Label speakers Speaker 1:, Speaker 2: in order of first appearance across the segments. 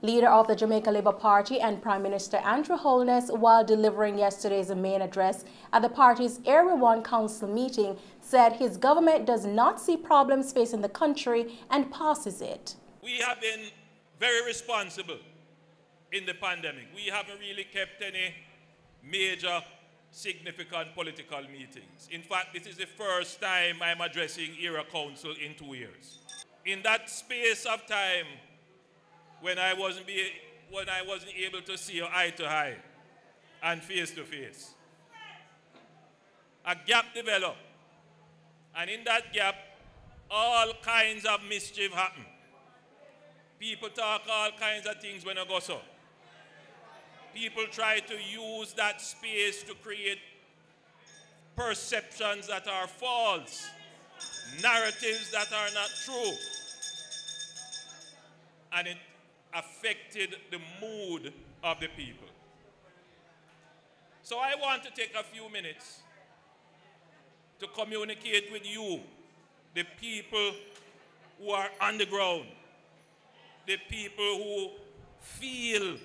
Speaker 1: Leader of the Jamaica Labour Party and Prime Minister Andrew Holness, while delivering yesterday's main address at the party's Area 1 Council meeting, said his government does not see problems facing the country and passes it.
Speaker 2: We have been very responsible in the pandemic. We haven't really kept any major significant political meetings. In fact, this is the first time I'm addressing Area Council in 2 years. In that space of time, when I wasn't able to see you eye to eye and face to face, a gap developed. And in that gap, all kinds of mischief happen. People talk all kinds of things when I go so. People try to use that space to create perceptions that are false, narratives that are not true. And it affected the mood of the people. So I want to take a few minutes to communicate with you, the people who are on the ground, the people who feel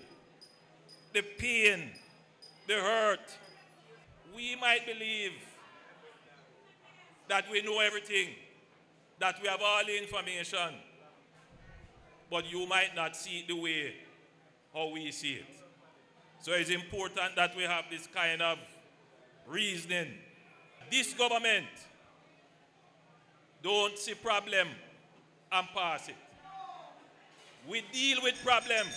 Speaker 2: the pain, the hurt. We might believe that we know everything, that we have all the information, but you might not see it the way how we see it. So it's important that we have this kind of reasoning. This government don't see problem and pass it. We deal with problem.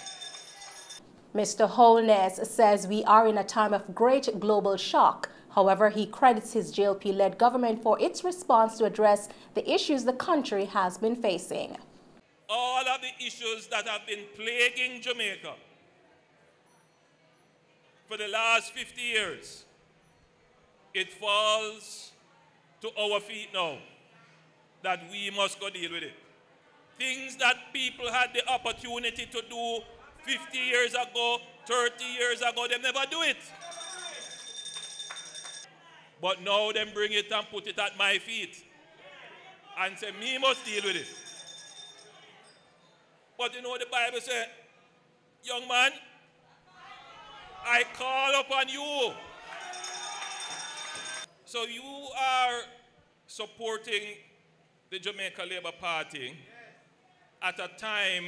Speaker 1: Mr. Holness says we are in a time of great global shock. However, he credits his JLP-led government for its response to address the issues the country has been facing.
Speaker 2: All of the issues that have been plaguing Jamaica for the last 50 years, it falls to our feet now that we must go deal with it. Things that people had the opportunity to do 50 years ago, 30 years ago, they never do it. But now they bring it and put it at my feet and say, me must deal with it. But you know what the Bible says? Young man, I call upon you. So you are supporting the Jamaica Labour Party at a time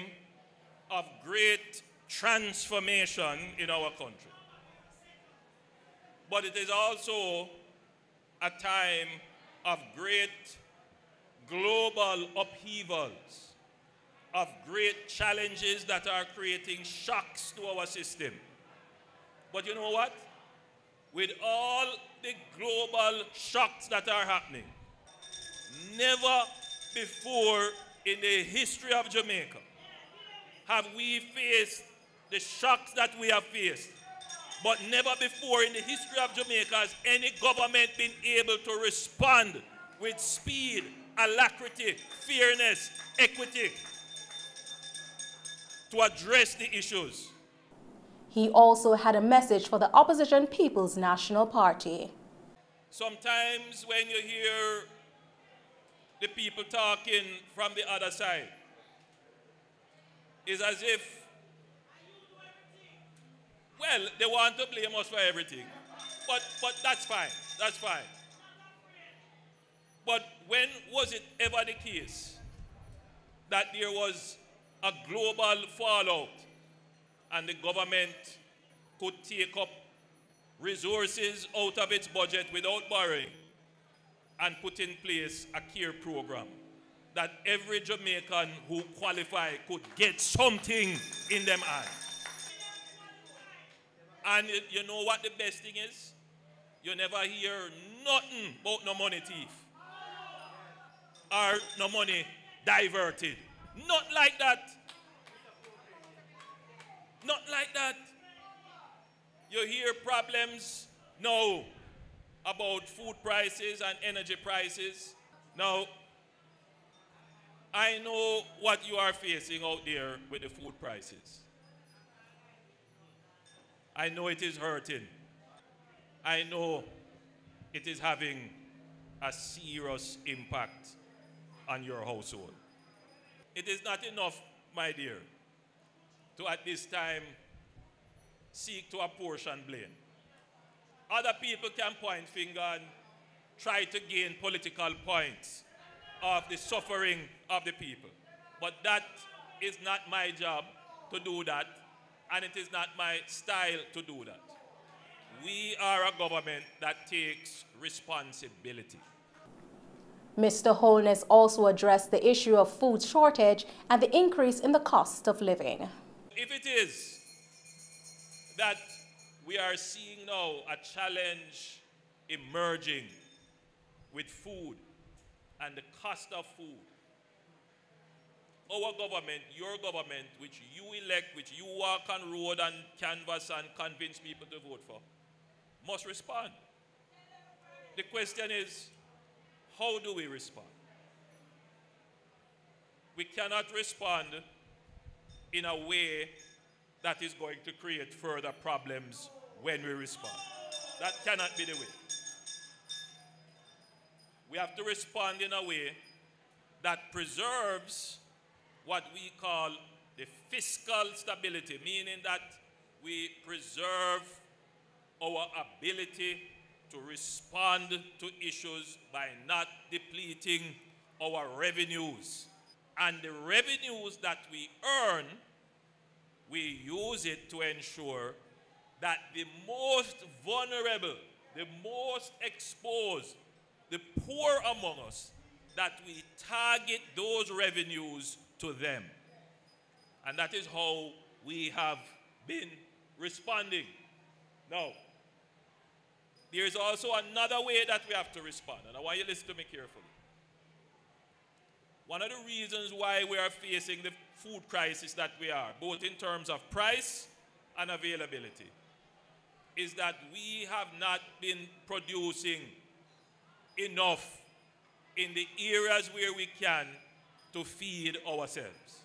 Speaker 2: of great transformation in our country. But it is also a time of great global upheavals, of great challenges that are creating shocks to our system. But you know what? With all the global shocks that are happening, never before in the history of Jamaica have we faced the shocks that we have faced. But never before in the history of Jamaica has any government been able to respond with speed, alacrity, fairness, equity to address the issues.
Speaker 1: He also had a message for the opposition People's National Party.
Speaker 2: Sometimes when you hear the people talking from the other side, it's as if, well, they want to blame us for everything. But that's fine, that's fine. But when was it ever the case that there was a global fallout and the government could take up resources out of its budget without borrowing and put in place a care program that every Jamaican who qualified could get something in them hand? And you know what the best thing is? You never hear nothing about no money thief or no money diverted. Not like that. Not like that. You hear problems now about food prices and energy prices. Now, I know what you are facing out there with the food prices. I know it is hurting. I know it is having a serious impact on your household. It is not enough, my dear, to at this time seek to apportion blame. Other people can point finger and try to gain political points of the suffering of the people. But that is not my job to do that, and it is not my style to do that. We are a government that takes responsibility.
Speaker 1: Mr. Holness also addressed the issue of food shortage and the increase in the cost of living.
Speaker 2: If it is that we are seeing now a challenge emerging with food and the cost of food, our government, your government, which you elect, which you walk on road and canvass and convince people to vote for, must respond. The question is, how do we respond? We cannot respond in a way that is going to create further problems when we respond. That cannot be the way. We have to respond in a way that preserves what we call the fiscal stability, meaning that we preserve our ability to respond to issues by not depleting our revenues. And the revenues that we earn, we use it to ensure that the most vulnerable, the most exposed, the poor among us, that we target those revenues to them. And that is how we have been responding. Now, there is also another way that we have to respond, and I want you to listen to me carefully. One of the reasons why we are facing the food crisis that we are, both in terms of price and availability, is that we have not been producing enough in the areas where we can to feed ourselves.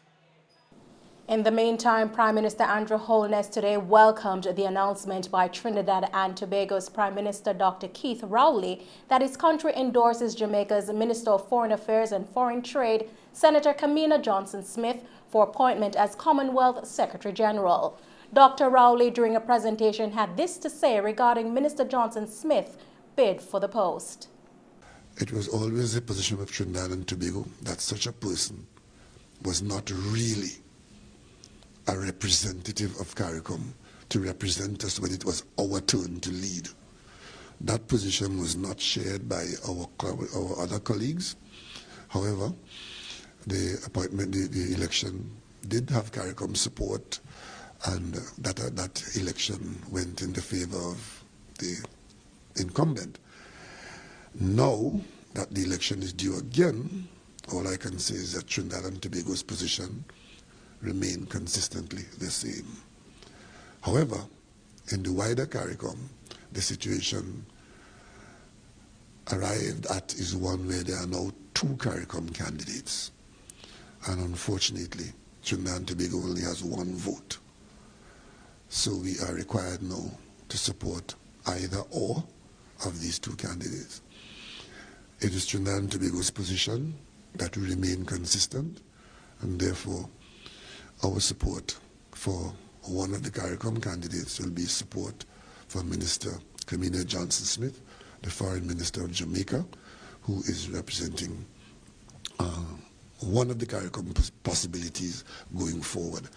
Speaker 1: In the meantime, Prime Minister Andrew Holness today welcomed the announcement by Trinidad and Tobago's Prime Minister Dr. Keith Rowley that his country endorses Jamaica's Minister of Foreign Affairs and Foreign Trade, Senator Kamina Johnson-Smith, for appointment as Commonwealth Secretary General. Dr. Rowley, during a presentation, had this to say regarding Minister Johnson-Smith's bid for the post.
Speaker 3: It was always the position of Trinidad and Tobago that such a person was not really a representative of CARICOM to represent us when it was our turn to lead. That position was not shared by our other colleagues. However, the appointment, the election did have CARICOM support, and that election went in the favor of the incumbent. Now that the election is due again, all I can say is that Trinidad and Tobago's position remain consistently the same. However, in the wider CARICOM, the situation arrived at is one where there are now two CARICOM candidates. And unfortunately, Trinidad and Tobago only has one vote. So we are required now to support either or of these two candidates. It is Trinidad and Tobago's position that will remain consistent, and therefore our support for one of the CARICOM candidates will be support for Minister Kamina Johnson-Smith, the Foreign Minister of Jamaica, who is representing one of the CARICOM possibilities going forward.